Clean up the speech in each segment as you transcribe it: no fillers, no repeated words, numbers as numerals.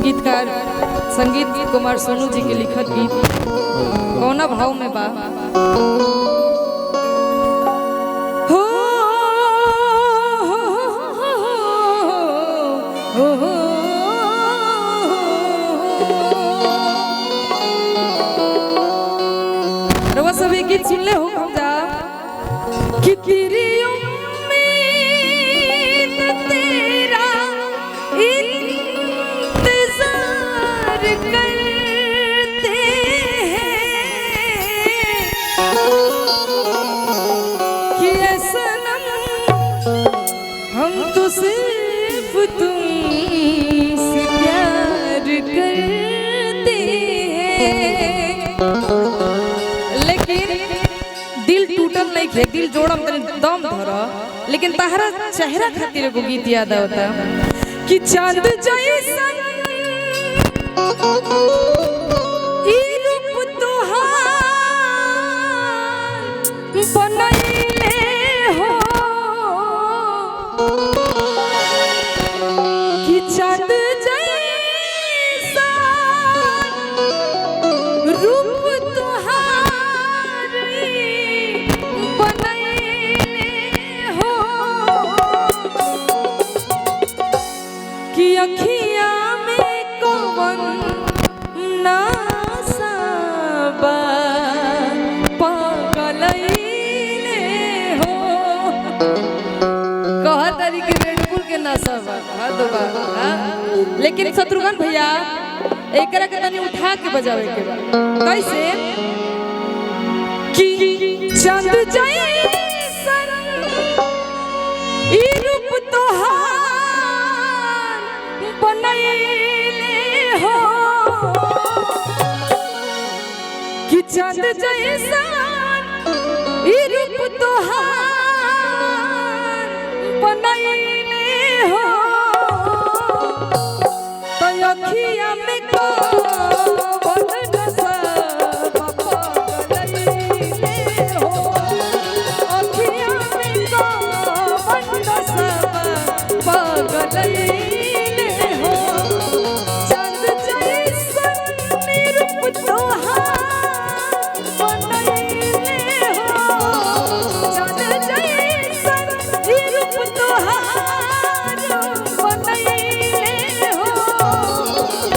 गीतकार संगीत कुमार सोनू जी के लिखत गीत कौना भाव में बा हो, हो, हो, रवा सभी गीत सुन ले हो हम जा कि तेरी हम तो सिर्फ तुमसे प्यार करते हैं, लेकिन दिल टूटल नहीं खे, दिल जोड़म तनी दम धरा, लेकिन तहरा चेहरा खातिर एगो गीत याद आता कि चांद जैसन ई रूप तोहार बनैले हो कि चांद जैसा रूप तोहार बनैले हो कि अखियाँ में कौन नासा बा पागलैले हो कहा तरीके रेडपुर के नशा बा लेकिन शत्रुघ्न भैया एकरा के तनी उठा के बजावे के बा कैसे कि चांद जैसन ई रूप तोहार बनैले हो कि चांद जैसन ई रूप तोहार बनैले हो तो अखियाँ में कौन नशा पागलैले हो, अखियाँ में कौन नशा पागलैले हो, चांद जैसन रूप तोहार बनैले हो, चांद जैसन रूप तोहार बनैले हो,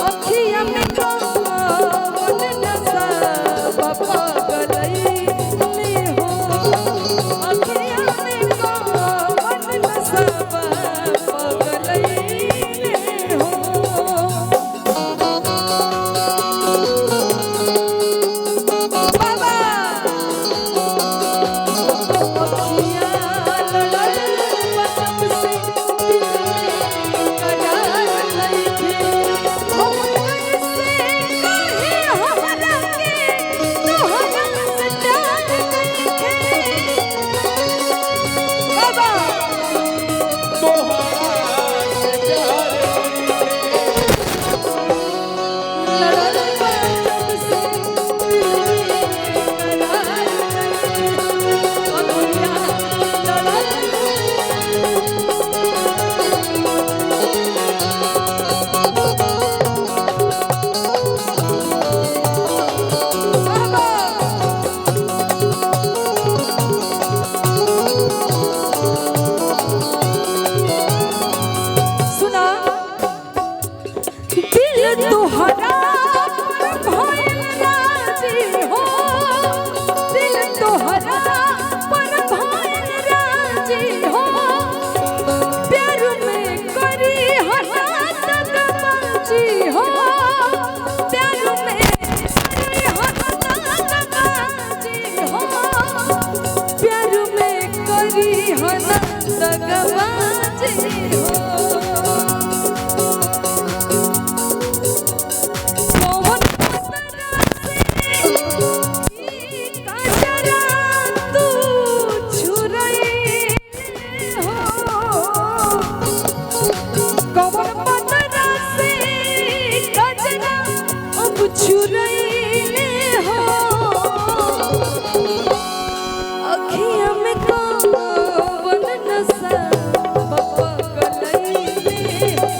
अखियाँ में कौन नशा पागलैले हो, अखियाँ में कौन नशा पागलैले हो। बाबा अखियाँ लड़ल बचप से दिल में करार नइखे, हम कैसे कहे हमरा के तोहरा से प्यार नइखे। बाबा लड़ल बचप से दिल में करार नइखे, अखियाँ लड़ल सुना दिल तोहरा पर भइल राजी हो, दिल तोहरा पर भइल राजी हो, प्यार में करी हना दगाबाजी हो, प्यार में करी हना दगाबाजी हो, प्यार में करी हना दगाबाजी हो। कौन कतरा से ई काजरा तू छुरैले हो, कौन कतरा से काजरा अब छुरैले हो, अखियाँ में कौन नशा पागलैले हो।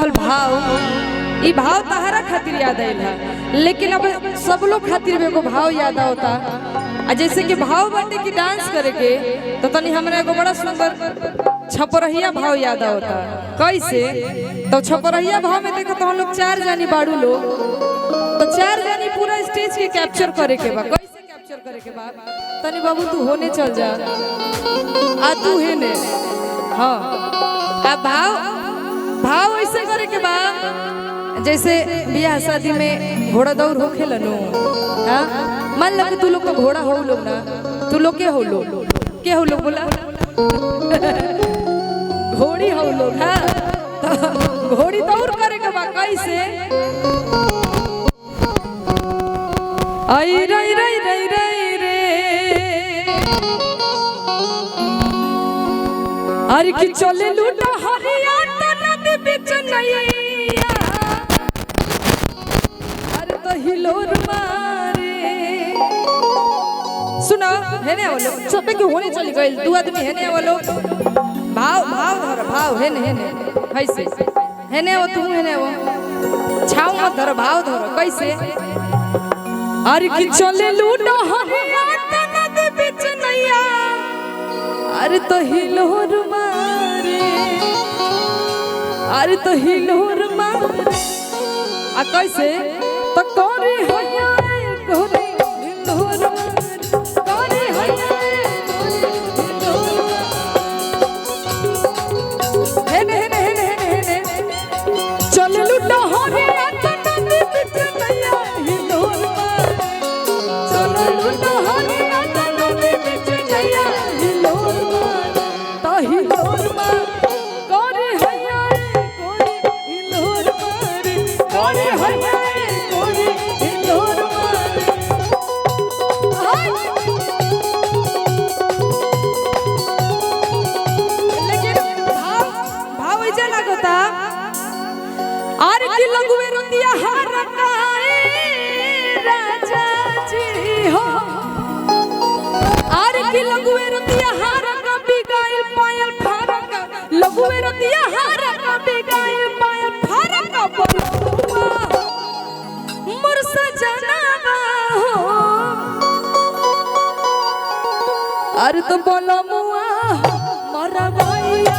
रहल भाव, ई भाव तहरा खातिर याद आइल है, लेकिन अब सब लोग खातिर एगो भाव याद होता। आ जैसे कि भाव बाटे कि डांस करे के, तो तनी हमरा एगो बड़ा सुंदर छपरहिया भाव याद होता। कैसे? तो छपरहिया भाव में देखो तो हम लोग 4 जानी बाड़ू लोग, तो 4 जानी पूरा स्टेज के कैप्चर करे के बा। कैसे कैप्चर करे के बा? तनी बाबू तू होने चल जा, आ तू है ने, हाँ आ भाव ऐसे करे के बा जैसे बियाह शादी में घोड़ा दौड़ हो खेलनु। हाँ मान लो कि तू लोग तो घोड़ा हो लोग ना, तू लोग के हो लोग बोला घोड़ी हो लोग। हाँ तो घोड़ी दौड़ करे के बा। कैसे? आई रई रई रई रई रे, अरे कि चले लूटा हरिया नदी बीच नैया, अरे तो हिलोर मारे। सुना हेने वालो सबे के होने चली गइल, 2 आदमी हेने वालो भाव धर, भाव हेने कैसे? हेने वो तू हेने वो छाव मत धर, भाव धर। कैसे? अरे कि चले लूटा हरिया नदी बीच नैया, अरे तो हिलोर मारे, अरे तो हिलोर मारे। आ कैसे? तो कोरी हैया कोरी हिलोर मारे, कोरी हैया कोरी हिलोर मारे। हेने चल लूटा हरिया नदी बीच नैया, हिलोर मारे। चल लूटा हरिया नदी बीच नैया, हिलोर मारे। तो हिलोर मारे, कोरी हैया कोरी हिलोर मारे, कोरी हैया कोरी हिलोर मारे। लेकिन भाव ऐसा लगता, आर की लगुए रुतिया हार काए राजा जी हो, आर की लगुए रुतिया हार का बिगाइल पायल फारक, लगुए रुतिया हार का बिगाइल पायल फारक बोलुआ मोर सजनावा हो, अरे तो बोलमुआ मरा भैया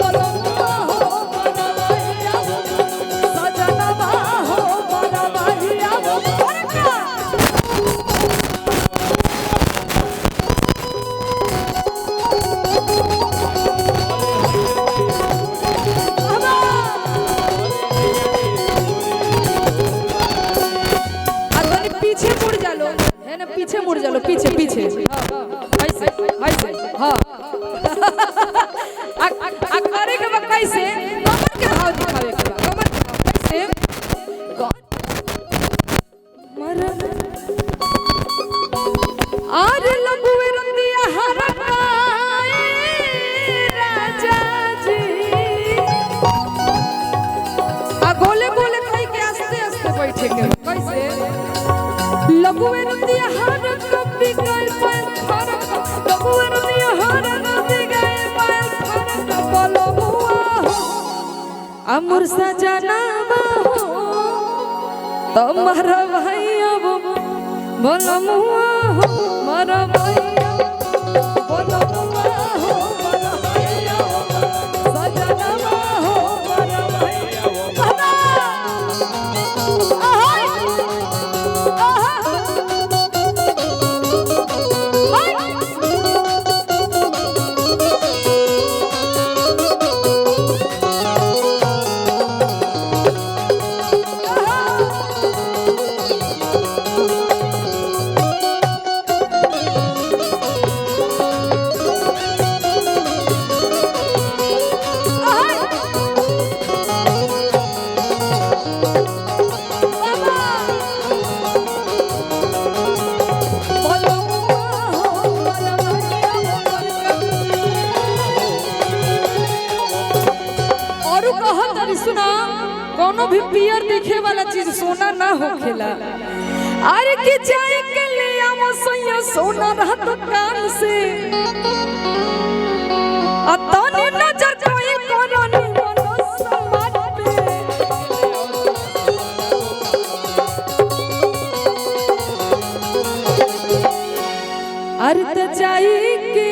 बोलमुआ हो, मरा भैया सजनावा हो, मरा भैया पीछे मुड़ जालो, पीछे पीछे ऐसे ऐसे। हाँ करे के बा कैसे? कमर के भाव दिखावे के बा, कमर के भाव कैसे? आर लगुए रंदिया हरकाए राजा जी, आ गोले गोले कहीं के आस्ते आस्ते बैठे के बा। कैसे? लगुए रंदिया हर कभी गए पायल फरक, लगुए रंदिया हर कभी गए पायल फरक बोलो हुआ हो, अमर सजनावा हो, तुम्हारा भैया बोलो हुआ हो, मरा भैया बोलो हुआ हो, मरा भैया सजनावा हो, मरा भैया सुना कोनो भी पियर दिखे वाला चीज सोना ना होखेला। अरे के जाए के लिया मसैया सोना रहत कान से अतनी नजर कोई कोरानी मनो समाज अर्थ जाई के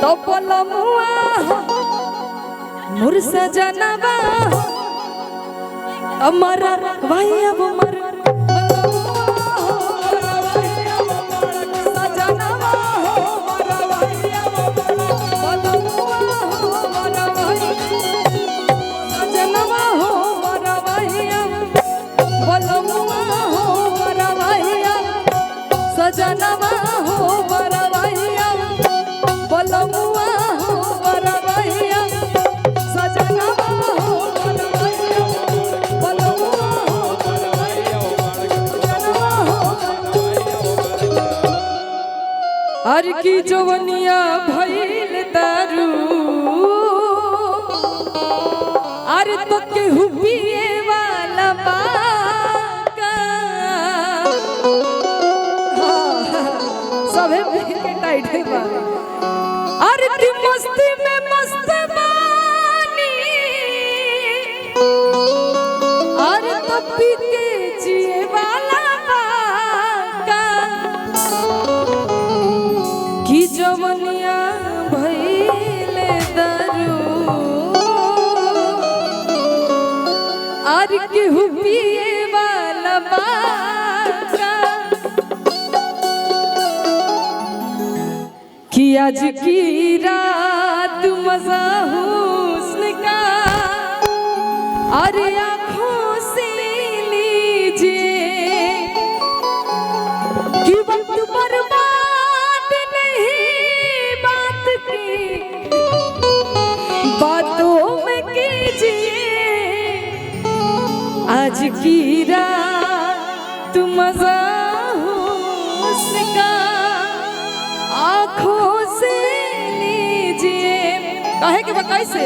तो पलमुआ मुर सजनवा अमर भाई अब मर सजनवा हो बरवैया बलमुआ हो बरवैया सजनवा हो बरवैया बलमुआ हो बरवैया सजनवा हो हर की जवनिया भइल दारू अरे तो केहू पिए वाला टाइट बा अरे ती मस्ती में मस्त बानी अरे तो पी के जिए वाला बाका की जवनिया भइले दारू अरे केहू पिए वाला बाका कि आज की रात मजा हुस्न का अरे आँखों से लीजिए कि वक्त बर्बाद नहीं बात की बातों में कीजिए आज की रात मजा हुस्न का आँखों से लीजिए काहे के बताई से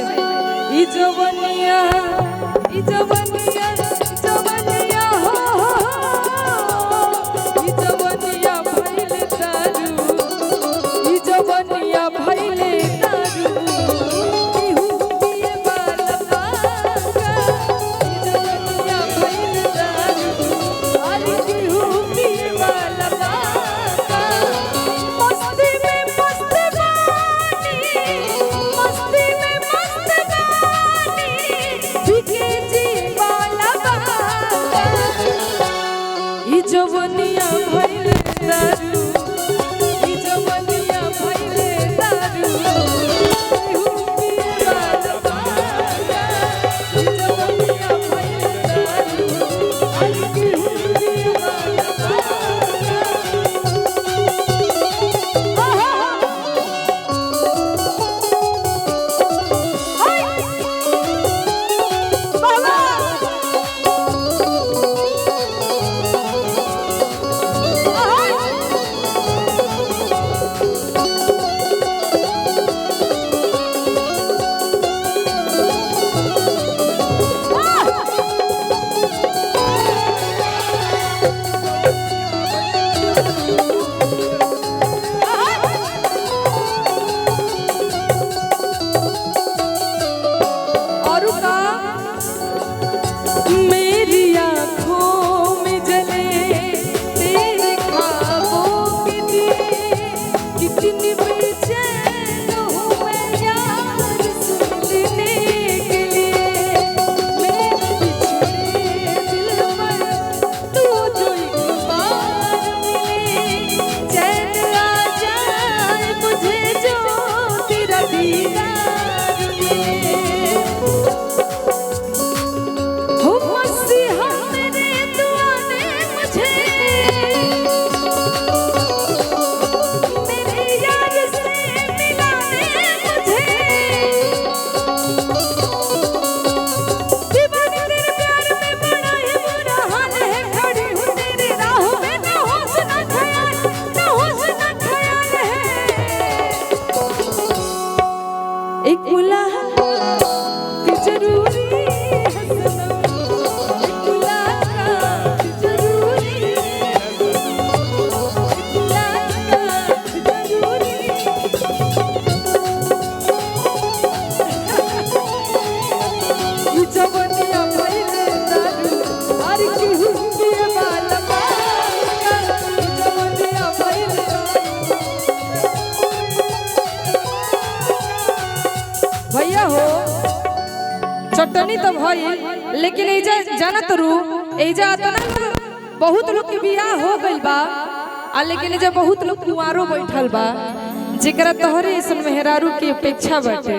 ई जवनिया जवनिया हो ई जवनिया भइले दारू ई जवनिया भइले दारू केहू पिए वाला बाका ई जवनिया भइले दारू अरे केहू पिए वाला बाका मस्ती में मस्त बानी बिके जी वाला जनी तो भइल, लेकिन एजा जानत रू एजा अतना बहुत लोग के बियाह हो गइल बा, लेकिन एजा बहुत लोग कुंवारो बैठल बा जेकरा तोहरे ऐसन मेहरारू की अपेक्षा बाटे।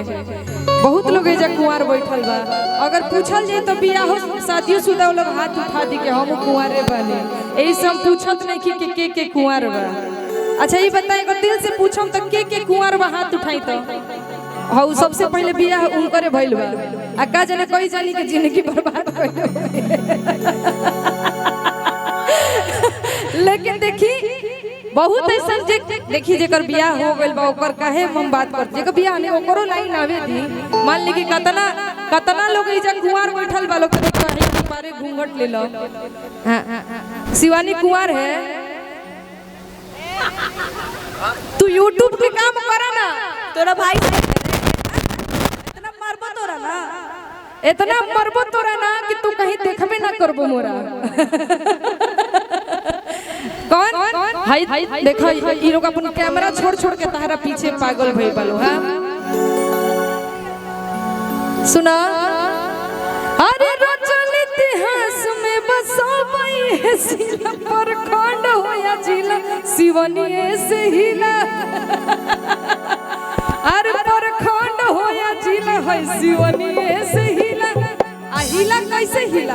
बहुत लोग एजा कुंवार बैठल बा, अगर पूछल जाए तो बियाह शादियों शुदा लोग हाथ उठा दी के हम कुंवारे बने। यही सब पूछत नहीं कि के कुंवार बा। अच्छा ये बताए अगर दिल से पूछम तो के कुंवार बा हाथ उठाई तो हाउ सबसे पहले बियाह उनकरे भइल बा। आ का जाने कोई जानी के जिंदगी बर्बाद कइले। लेकिन देखी बहुत ऐसा देखी जेकर बियाह हो गइल बा ओकर काहे हम बात कर, जेकर बियाह नहीं ओकरो लाइन आवे दी। मान ली कि कतना लोग इजा कुंवार बैठल बा, लोग के काहे के पारे घूंघट ले लो। हां शिवानी कुंवार है, तू यूट्यूब के काम करा ना, तोरा भाई इतना मरबो तोरा ना, इतना मरबो तोरा ना कि तू कहीं देखबे ना करबो मोरा। कौन हाय देखो ई लोग अपन कैमरा छोड़ के तारा पीछे पागल भई बालो। हां सुना, अरे रोचन इतिहास में बसोबई है सिला पर खंड होया जिला शिवनिए से हिला। अरे पर खंड होया जिला है शिवनिए से हिला। आ हिला कैसे हिला,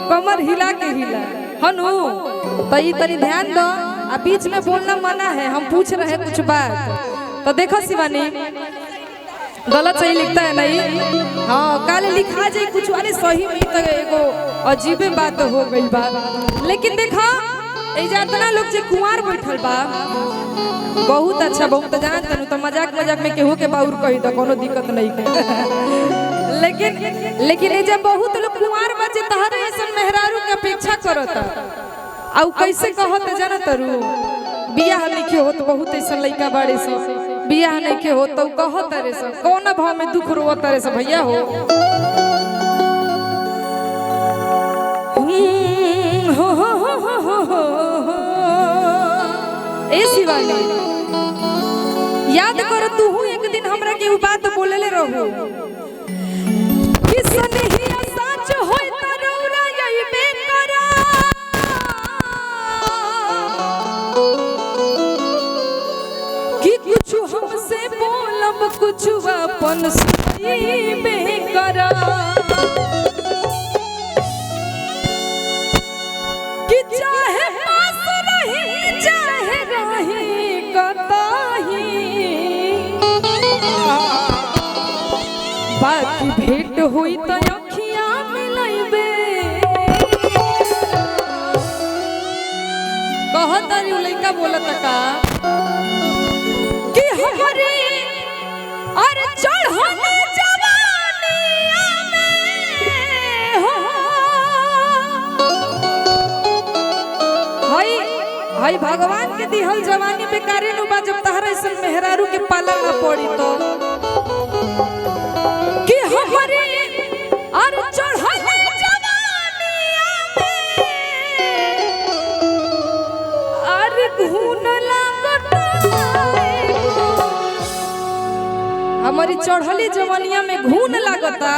कमर हिला के हिला हनु। तो ये तरी ध्यान दो, आ बीच में बोलना मना है, हम पूछ रहे हैं कुछ बात। तो देखो शिवानी गलत सही लिखता है नहीं, हाँ काले लिखा जाए कुछ, अरे सही में तो एगो अजीबे बात हो गई बा। लेकिन देखो एजा इतना लोग जे कुंवार बैठल बा बहुत अच्छा, बहुत जान तनु तो मजाक में केहू के बाउर कही तो कोनो दिक्कत नहीं के। लेकिन एजा बहुत लोग कुंवार बा जे तहरे ऐसन मेहरारू के अपेक्षा करता। आउ कैसे कहत जाना तरू बियाह लिखे हो तो बहुत ऐसा लइका बाड़े से बियाह नहीं के हो तो कहत रे से कौन भाव में दुख रोवत रे से भैया हो। ए शिवानी याद कर तू हूँ एक दिन हमरा के बात बोलेले रहू कि सनहिया सच होय त रौरा यही बेकरा कि कुछ हमसे बोलब कुछ अपन सुई बेकरा कि चाहे पास रही चाहे रही कतही बाकी भेंट हुई तो अखियां मिलैबे। कहत अरे लइका बोलत का कि हमारी अरे चढ़ने जवानिया में हो हाय भगवान के दिहल जवानी बेकारे नु बा जब तहरा ऐसे मेहरारू के पाला ना पड़ी तो कि हमारी अरे चढ़ने जवानिया में अरे घून लागता हमारी चढ़ली जवानिया में घून लागता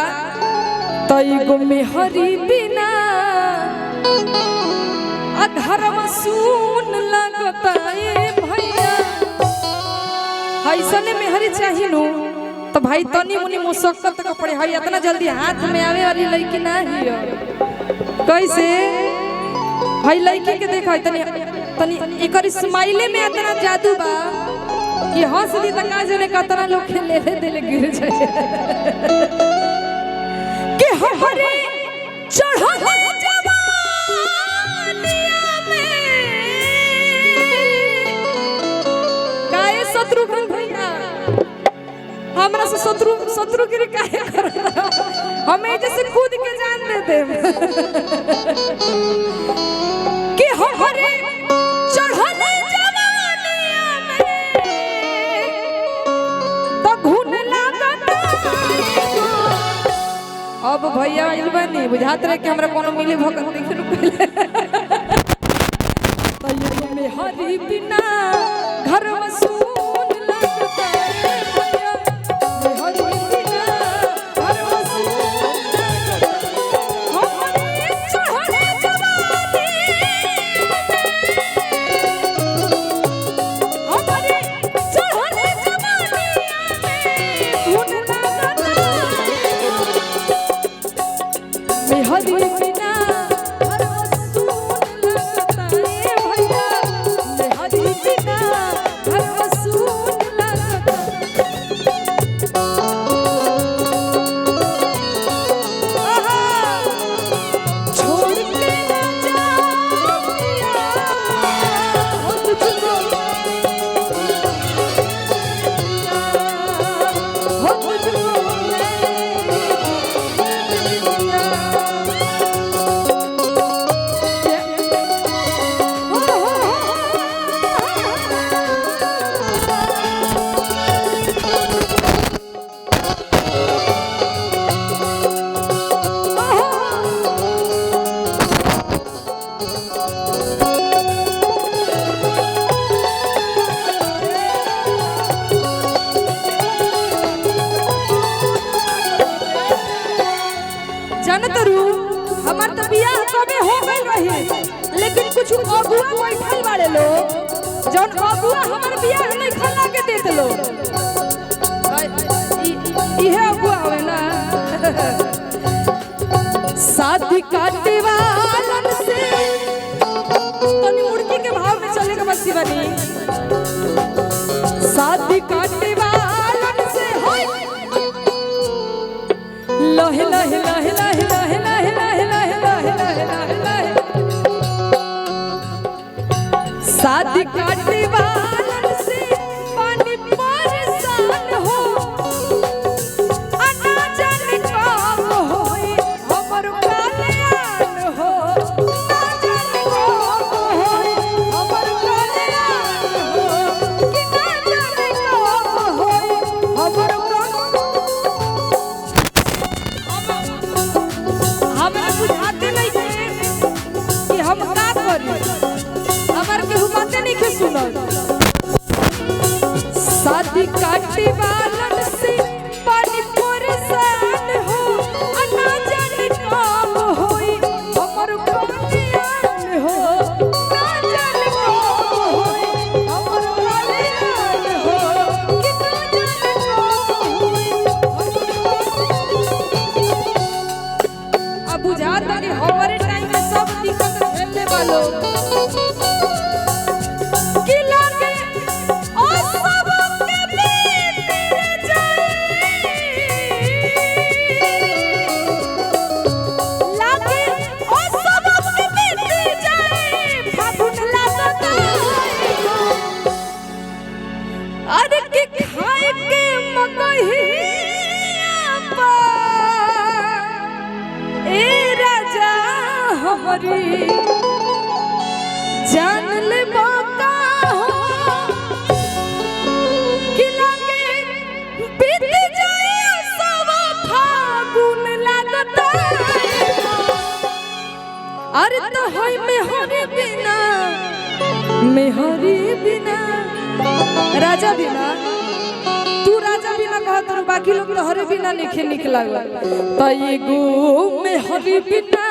तई गो मेहरी बिना घर में सुन लगता ए भैया। ऐसने मेहरी चाहिए नु तो भाई तनी मुनी मुशक्कत का पड़े है, इतना जल्दी हाथ में आवे वाली लड़की ना ही कैसे है लड़की के देखा तनी एकर स्माइले में इतना जादू बा कि हंस दी त का जने कतना लोग खेले देले गिर जाए कि हरे चढ़ले शत्रुघ्न भैया हमरा से शत्रु गिरी काहे कर हमें जैसे कूद के जान दे दे कि हमारे चढ़ले जवानिया में तो घुन लागता। अब भैया आइल बानी बुझात रहे कि हमरा कोनो मिली भगत देखे रुकले तो में हरी बिना घर में कुछ अगुआ बैठल बाड़े लोग जौन अगुआ हमर बियाह नहीं खला के देत लो इहे अगुआ होवे ना शादी काटे वालन से तनी मुर्गी के भाव में चले के बसी बनी शादी काटे वालन से होय लहे लहे लहे लहे लहे लहे लहे लहे लहे लहे लहे शादी काटे वालन से पानी परेशान हो अना जाने कब होई हमर कल्याण हो ना जाने कब होई हमर कल्याण हो कि ना जाने कब होई हमर हमरा बुझाते नहीं थे कि हम का करी हमार के हुमाते नहीं के सुनल शादी काटे वालन से पानी परेशान हो अना जाने कब होई हमर कल्याण हो ना जाने कब होई हमर कल्याण हो कि ना जाने कब होई अब बुझाता कि हमारे टाइम में सब दिक्कत झेलने वालों कि लागे ओ सब के बीत जाए लागे ओ सब के बीत जाए फागुन लागता अरे के खाए के मकहिया पा ए राजा हमारी जान ले बाका हो कि लागे बीत जाए सब फागुन लागता अरे तो होई मेहरी बिना राजा बिना तू राजा बिना कहा तो बाकी लोग तो हरे बिना लिखे निकला तो ये गो मेहरी बिना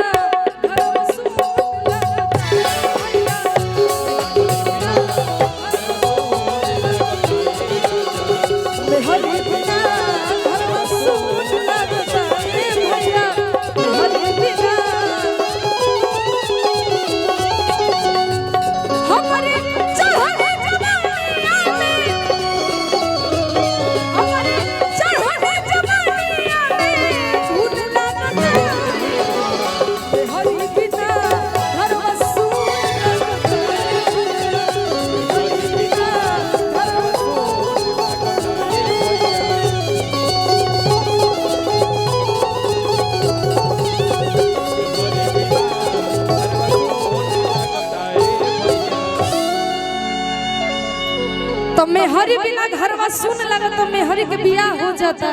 तो मेहरी बिना घरवा सुन लगा तो मेहरी के बियाह हो जाता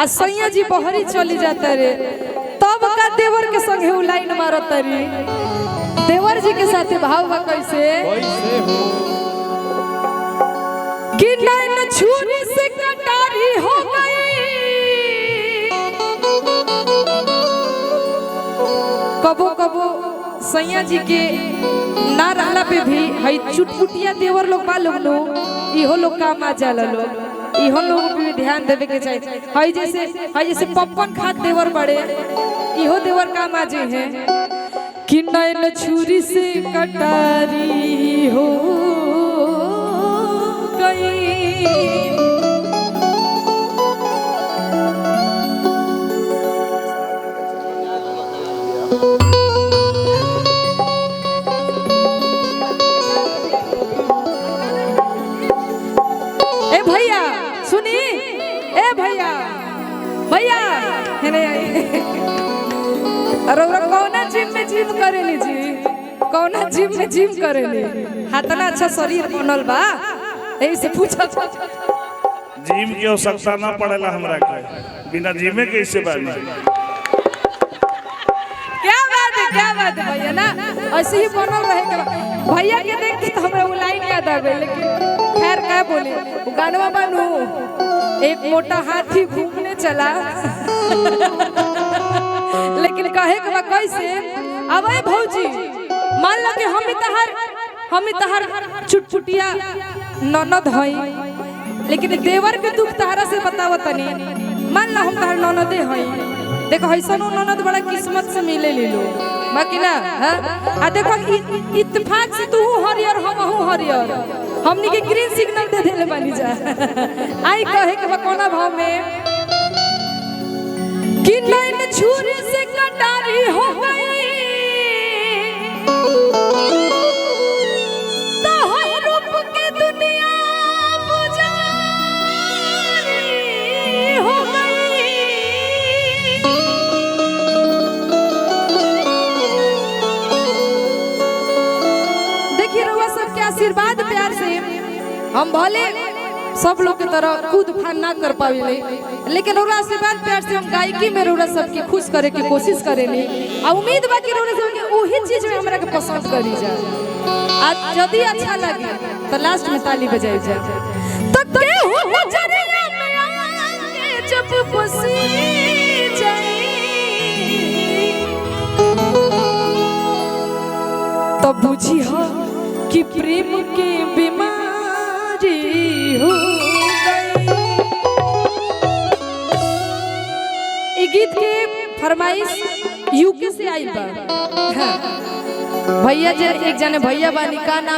आ सैया जी बहरी चली जाता रे तब का देवर के संगे उ लाइन मारत रे देवर जी के साथे भाव बा कैसे हो कि नैन छुरी से कटारी हो गई कबो कबो सैया जी के ना रहला पे भी हई चुटपुटिया देवर लोग बा लोग नो इहो लोग काम आ जाला लोग इहो लोग पे ध्यान देवे के चाहिए हई जैसे पप्पन खात देवर बड़े इहो देवर काम आ जे हैं कि नैन छुरी से कटारी हो गई ए भैया सुनी ए भैया भैया अरे कौना जिम में जिम करेली जी कौना जिम में जिम करेली हाथना अच्छा शरीर बनल बा यही से पूछा जिम की आवश्यकता ना पड़ेला हमरा के बिना जिमे कैसे बानी क्या बात है भैया ना ऐसे ही बनल रहे के भैया के देख के तो हमरा वो लाइन याद आ गई लेकिन खैर क्या बोले वो गानवा बनू एक मोटा हाथी घूमने चला लेकिन कहे के कैसे अब भौजी मान लो कि हम ही तहार चुटचुटिया ननद हई, लेकिन देवर के दुख तहरा से बतावत नहीं। मान लो हम तहार ननदे हई, देखो ऐसा ननद बड़ा किस्मत से मिले लो बाकी ना। आ देखो इत्तेफाक से तू हरियर हम हरियर, हमनी के ग्रीन सिग्नल दे देले बानी जा। आई कहे के कोना भाव में कि नैन छुरी से कटारी हो गई, तो हर रूप के दुनिया पुजारी हो गई। देखिए रउआ सबके आशीर्वाद प्यार से हम भले सब लोग के तरह कूद फान ना कर पावे, लेकिन रउआ आशीर्वाद प्यार से हम गायकी में रउआ सबके खुश करे के कोशिश करेनी। आ उम्मीद बा कि रउआ सबके वही चीज में हमरा के पसंद करी जा। आज यदि अच्छा लगे तो लास्ट में ताली बजाई जा। तो केहू नजरिया में आके जब बसी जाए, तो बुझी हो कि प्रेम के बीमारी हो गई। ये गीत के फरमाइश यूके से आई बा। हाँ। भैया एक जने भैया बानी का नाम